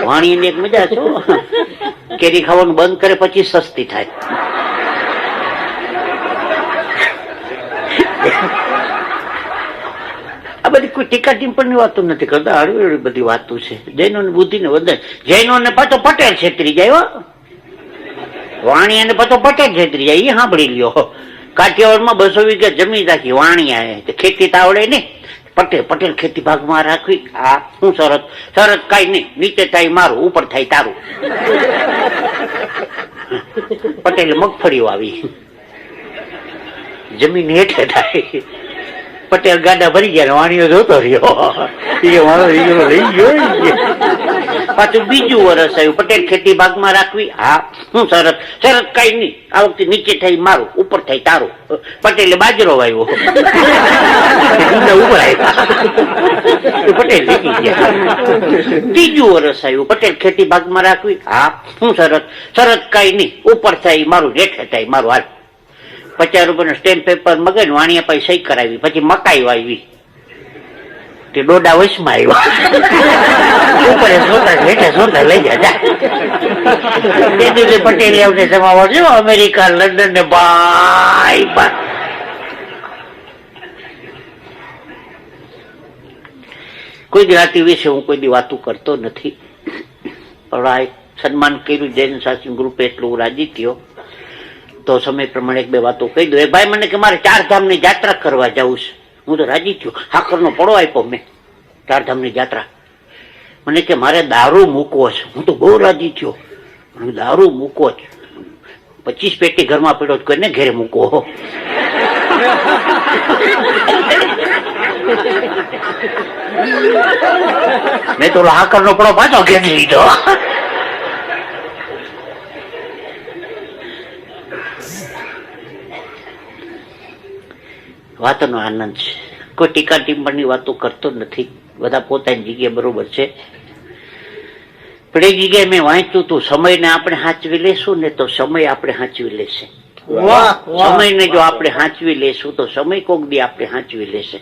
વાણીની એક મજા છો, કેરી ખાવાનું બંધ કરે પછી સસ્તી થાય. આ બધી કોઈ ટીકા ટિપ્પણની વાતો નથી કરતા, હળવી હળવી બધી વાતો છે. જૈનો ની બુદ્ધિ ને વધારે, જૈનો ને પાછો પટેલ છેતરી જાય. વાણિયા ને પાછો પટેલ છેતરી જાય, એ સાંભળી લ્યો. કાઠિયાવાડમાં 200 વીઘા જમીન રાખી વાણિયા, ખેતી તો આવડે નહીં. પટેલ પટેલ ખેતી ભાગમાં રાખવી. આ શું શરત? શરત કઈ નહીં, નીચે થાય મારું, ઉપર થાય તારું. પટેલે મગફળી વાવી, જમીન હેઠે થાય. પટેલ ગાડા ભરી ગયા, વાણીઓ જોતો રહ્યો, મારો લઈ ગયો. પાછું બીજું વર્ષ આવ્યું, પટેલ ખેતી ભાગમાં રાખવી. હા શું શરત? શરત કઈ નહીં, આ વખતે નીચે થાય મારું, ઉપર થાય તારું. પટેલે બાજરો વાવ્યો, ઉપર આવ્યા, પટેલ લીધી ગયા. ત્રીજું વર્ષ આવ્યું, પટેલ ખેતી ભાગમાં રાખવી. હા શું શરત? શરત કઈ નહીં, ઉપર થાય મારું, હેઠે થાય મારું. હાલ 50 રૂપિયાનો સ્ટેમ્પ પેપર મગાવી વાણિયા પાસે સહી કરાવી. પછી મકાઈ વાવી, તે ડોડા વચમાં આવ્યા, લઈ જાય. પટેલ આવને જમાવટ જો અમેરિકા, લંડન ને ભાઈ. કોઈ જ્ઞાતિ વિશે હું કોઈ દી વાતું કરતો નથી, પણ આ સન્માન કર્યું જૈન શાસન ગ્રુપે એટલું રાજી થયો તો સમય પ્રમાણે 1-2 વાતો કહી દો. એ ભાઈ મને કે મારે 4 ધામની યાત્રા કરવા જવું છે. હું તો રાજી થયો, હાકરનો પડો આપ્યો મેં. 4 ધામની યાત્રા. મને કે મારે દારૂ મૂકવો છે. હું તો બહુ રાજી થયો, દારૂ મૂકવો છે. 25 પેટી ઘરમાં પડ્યો, કોઈને ઘેરે મૂકવો. મેં તો હાકરનો પડો પાછો ઘેરી લીધો. વાતનો આનંદ છે, કોઈ ટીકા ટિપ્પણની વાતો કરતો નથી. બધા પોતાની જગ્યાએ બરોબર છે. પણ એક જગ્યાએ મેં વાંચ્યું હતું, સમયને આપણે સાચવી લેશું ને તો સમય આપણે સાચવી લેશે. સમયને જો આપણે સાચવી લેશું તો સમય કોક દી આપણે સાચવી લેશે.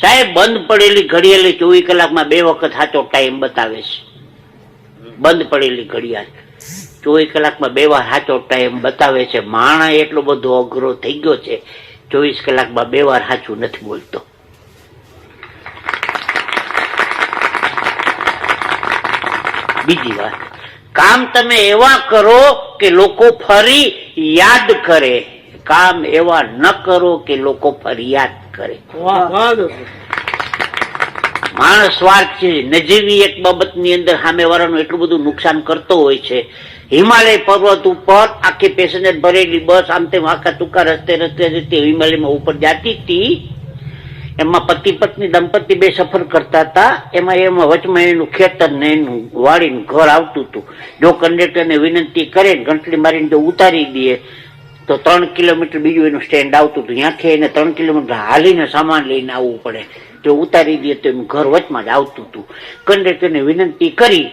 સાહેબ બંધ પડેલી ઘડિયાળ 24 કલાકમાં 2 વખત સાચો ટાઈમ બતાવે છે. બંધ પડેલી ઘડિયાળ 24 કલાકમાં 2 વાર સાચો ટાઈમ બતાવે છે. માણસ એટલો બધો અઘરો થઈ ગયો છે, 24 કલાકમાં 2 વાર સાચું નથી બોલતો. બીજી વાત, કામ તમે એવા કરો કે લોકો ફરી યાદ કરે, કામ એવા ન કરો કે લોકો ફરિયાદ કરે. માણસ સ્વાર્થ છે. નજીવી એક બાબતની અંદર સામેવાળાનું એટલું બધું નુકસાન કરતો હોય છે. હિમાલય પર્વત ઉપર આખી પેસેન્જર ભરેલી બસ આમ તેમ આખા ટૂંકા રસ્તે હિમાલયમાં ઉપર જતી હતી. એમાં પતિ પત્ની દંપતી 2 સફર કરતા હતા. એમાં વચમાં એનું ખેતર ને એનું વાડીનું ઘર આવતું હતું. જો કંડક્ટરને વિનંતી કરે ઘંટડી મારીને જો ઉતારી દે તો 3 કિલોમીટર બીજું એનું સ્ટેન્ડ આવતું હતું. ત્યાંથી એને 3 કિલોમીટર હાલીને સામાન લઈને આવવું પડે. જો ઉતારી દે તો એનું ઘર વચમાં જ આવતું હતું. કંડક્ટરને વિનંતી કરી,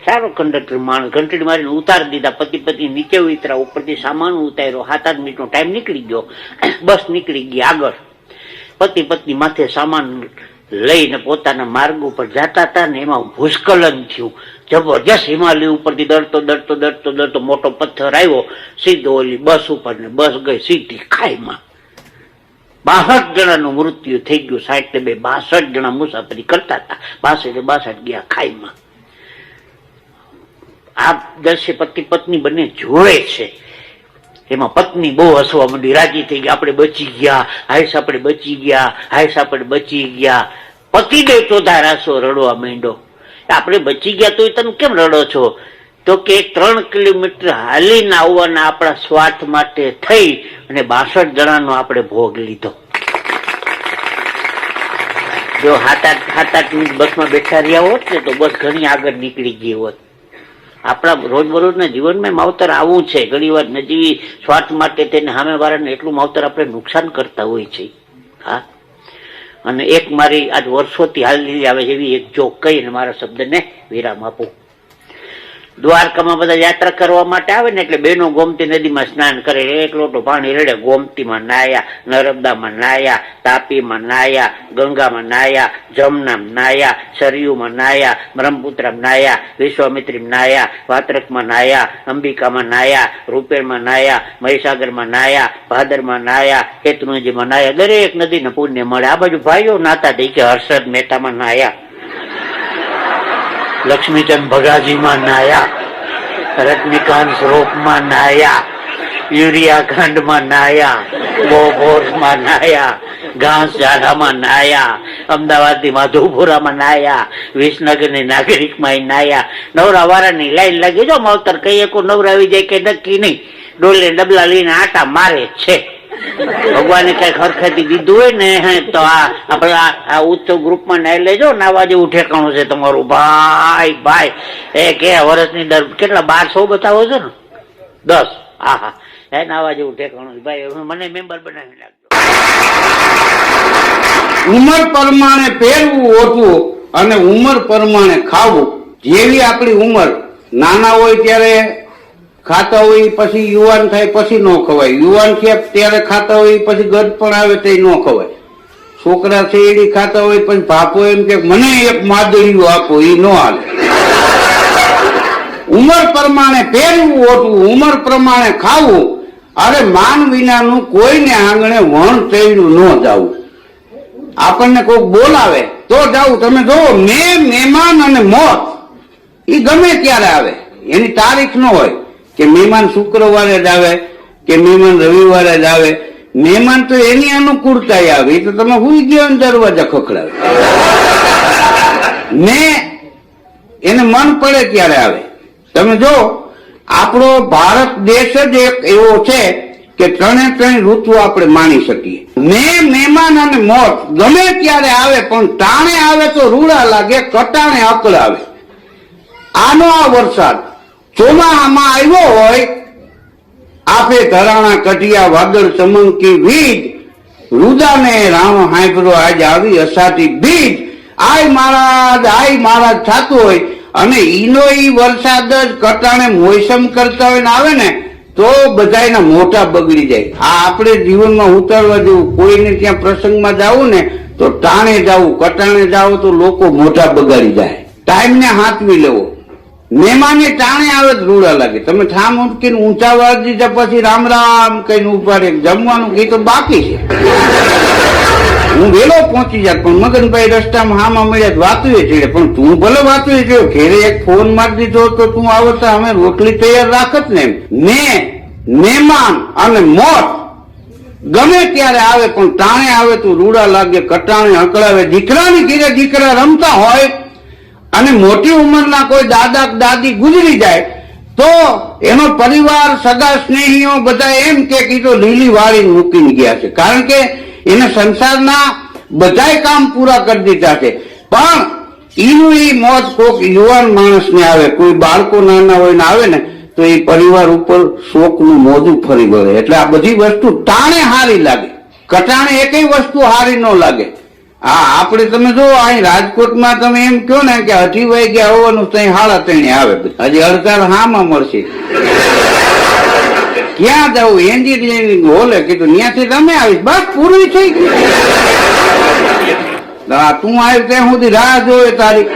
સારો કંડક્ટર માણસ ઘંટડી મારીને ઉતારી દીધા. પતિ પત્ની નીચે ઉતરા, ઉપરથી સામાન ઉતાર્યો. 7-8 મિનિટનો ટાઈમ નીકળી ગયો. બસ નીકળી ગઈ આગળ. પતિ પત્ની માથે સામાન લઈને પોતાના માર્ગ ઉપર જતા હતા ને એમાં ભૂસ્ખલન થયું. જબરજસ્ત હિમાલય ઉપરથી દરતો મોટો પથ્થર આવ્યો સીધો ઓલી બસ ઉપર ને બસ ગઈ સીધી ખાઈમાં. 62 જણાનું મૃત્યુ થઈ ગયું. 60 ને 62 જણા મુસાફરી કરતા હતા. 62 ગયા ખાઈમાં. આ દર્શે પતિ પત્ની બંને જોડે છે. એમાં પત્ની બહુ હસવા માંડી, રાજી થઈ ગઈ, આપણે બચી ગયા, હાઈસ આપણે બચી ગયા, હાઈસ આપણે બચી ગયા. પતિદેવ ચોથા રાસો રડવા માંડ્યો. આપણે બચી ગયા તો તમે કેમ રડો છો? તો કે 3 કિલોમીટર હાલીને આવવાના આપણા સ્વાર્થ માટે થઈ અને 62 જણાનો આપણે ભોગ લીધો. જો 7-8 મિનિટ બસમાં બેઠા રહ્યા હોત ને તો બસ ઘણી આગળ નીકળી ગઈ હોત. આપણા રોજબરોજના જીવનમાં માવતર આવું છે. ઘણી વાર નજીવી સ્વાર્થ માટે તેને સામેવાળાને એટલું માવતર આપણે નુકસાન કરતા હોય છે. હા, અને એક મારી આજ વર્ષોથી હાલની આવે એવી એક જોક કહીને મારા શબ્દને વિરામ આપું. દ્વારકામાં બધા યાત્રા કરવા માટે આવે ને એટલે બેનો ગોમતી નદીમાં સ્નાન કરે, એક લોટો પાણી રેડે, ગોમતીમાં નાયા, નર્મદામાં નાયા, તાપીમાં નાયા, ગંગામાં નાયા, જમનામાં નાયા, સરયુમાં નાયા, બ્રહ્મપુત્રમાં નાયા, વિશ્વામિત્રીમાં નાયા, વાત્રકમાં નાયા, અંબિકામાં નાયા, રૂપેણમાં નાયા, મહીસાગરમાં નાયા, ભાદરમાં નાયા, હેતરુંજીમાં નાયા. દરેક નદીને પુણ્ય મળે. આ બાજુ ભાઈઓ નાતા થઈ કે હર્ષદ મહેતામાં નાયા, લક્ષ્મીચંદ ભગાજીમાં નાયા, રજનીકાંત શ્લોકમાં નાયા, યુરિયા ખંડમાં નાયા, બોભોર્સમાં નાયા, ઘાસઝાડામાં નાયા, અમદાવાદની માધુપુરામાં નાયા, વિસનગરની નાગરિકમાં નાયા. નવરા વાળાની લાઈન લાગી જો માવતર કઈ એક નવરા આવી જાય કે નક્કી નહીં, ડોલે ડબલા લઈને આટા મારે છે. ભગવાને કઈક હરખેથી દીધું હોય ને તો આપડે આ ઉત્સવ ગ્રુપમાં નાઈ લેજો, નાવા જેવું ઠેકાણું છે તમારું. ભાઈ ભાઈ એ કે વર્ષની દર કેટલા 1200 બતાવો છો ને 10. હા એ નાવા જેવું ઠેકાણું છે ભાઈ. મને મેમ્બર બનાવી નાખજો. ઉંમર પ્રમાણે પહેરવું ઓછું અને ઉંમર પ્રમાણે ખાવું. જેવી આપણી ઉંમર, નાના હોય ત્યારે ખાતા હોય, પછી યુવાન થાય પછી ન ખવાય, યુવાન છે ત્યારે ખાતા હોય પછી ગઢપણ આવે તે ન ખવાય. છોકરા શેરડી ખાતા હોય પછી બાપો એમ કે મને એક માદળિયું આપો, એ ન હાલે. ઉંમર પ્રમાણે પહેરવું ઓછું, ઉંમર પ્રમાણે ખાવું. અરે માન વિનાનું કોઈને આંગણે વણ ચડ્યું ન જાવું. આપણને કોઈક બોલાવે તો જાવું. તમે જોવો મહેમાન અને મોત એ ગમે ત્યારે આવે, એની તારીખ ન હોય કે મહેમાન શુક્રવારે જ આવે કે મહેમાન રવિવારે જ આવે. મહેમાન તો એની અનુકૂળતા આવે, એ તો તમે હુઈ ગયો ને દરવાજા ખખડાવે. ને એને મન પડે ત્યારે આવે. તમે જો આપણો ભારત દેશ જ એક એવો છે કે 3 ઋતુ આપણે માણી શકીએ. મહેમાન અને મોત ગમે ત્યારે આવે, પણ ટાણે આવે તો રૂડા લાગે, કટાણે અકળ આવે. આનો આ વરસાદ ચોમાહામાં આવ્યો હોય, આપે ધરાણા કઢિયા વાદળ ચમંકી વીજ, રુદાને રામ હાંભળો આજ આવી અષાઢી બીજ. આય મહારાજ થતું હોય અને ઈનો ઈ વરસાદ જ કટાણે મોસમ કરતા હોય ને આવે ને તો બધાયના મોઢા બગડી જાય. આ આપણે જીવનમાં ઉતારવા જેવું. કોઈને ત્યાં પ્રસંગમાં જવું ને તો ટાણે જવું, કટાણે જાવ તો લોકો મોઢા બગાડી જાય. ટાઈમને હાથવી લેવો. મહેમાને ટાણે આવે જ રૂડા લાગે. તમે ઠામ ઉઠકીને ઊંચા વાળ દીધા પછી રામ રામ કઈને ઉપાડે. જમવાનું ગીત બાકી છે. હું વેલો પહોંચી જાત પણ મગનભાઈ રસ્તામાં હામાં મળ્યા વાતું ચડે. પણ તું ભલે વાતું ચડ્યો, ઘેરે એક ફોન મારી દીધો તો તું આવતા અમે રોટલી તૈયાર રાખત ને. મહેમાન અને મોત ગમે ત્યારે આવે, પણ ટાણે આવે તો રૂડા લાગે, કટાણે હકળાવે. દીકરાની ઘેરે દીકરા રમતા હોય અને મોટી ઉંમરના કોઈ દાદા દાદી ગુજરી જાય તો એનો પરિવાર, સગા સ્નેહીઓ બધા એમ કે તો લીલી વાળી મૂકીને ગયા છે. કારણ કે એને સંસારના બધાય કામ પૂરા કરી દીધા છે. પણ એનું એ મોત કોઈક યુવાન માણસને આવે, કોઈ બાળકો નાના હોય ને આવે ને તો એ પરિવાર ઉપર શોકનું મોજું ફરી વળે. એટલે આ બધી વસ્તુ ટાણે હારી લાગે, કટાણે એકેય વસ્તુ હારી ન લાગે. હા આપણે તમે જો અહીં રાજકોટમાં તમે એમ કહો ને કે 8 વાગે આવવાનું, ત્યાં 3:30 આવે, હજી અડધા હામાં મળશે. ક્યાં જવું? એન્જિનિયરિંગ હોલે કીધું ત્યાંથી તમે આવીશ, બસ પૂરી થઈ ગઈ. તું આવી ત્યાં સુધી રાહ જોવે તારી.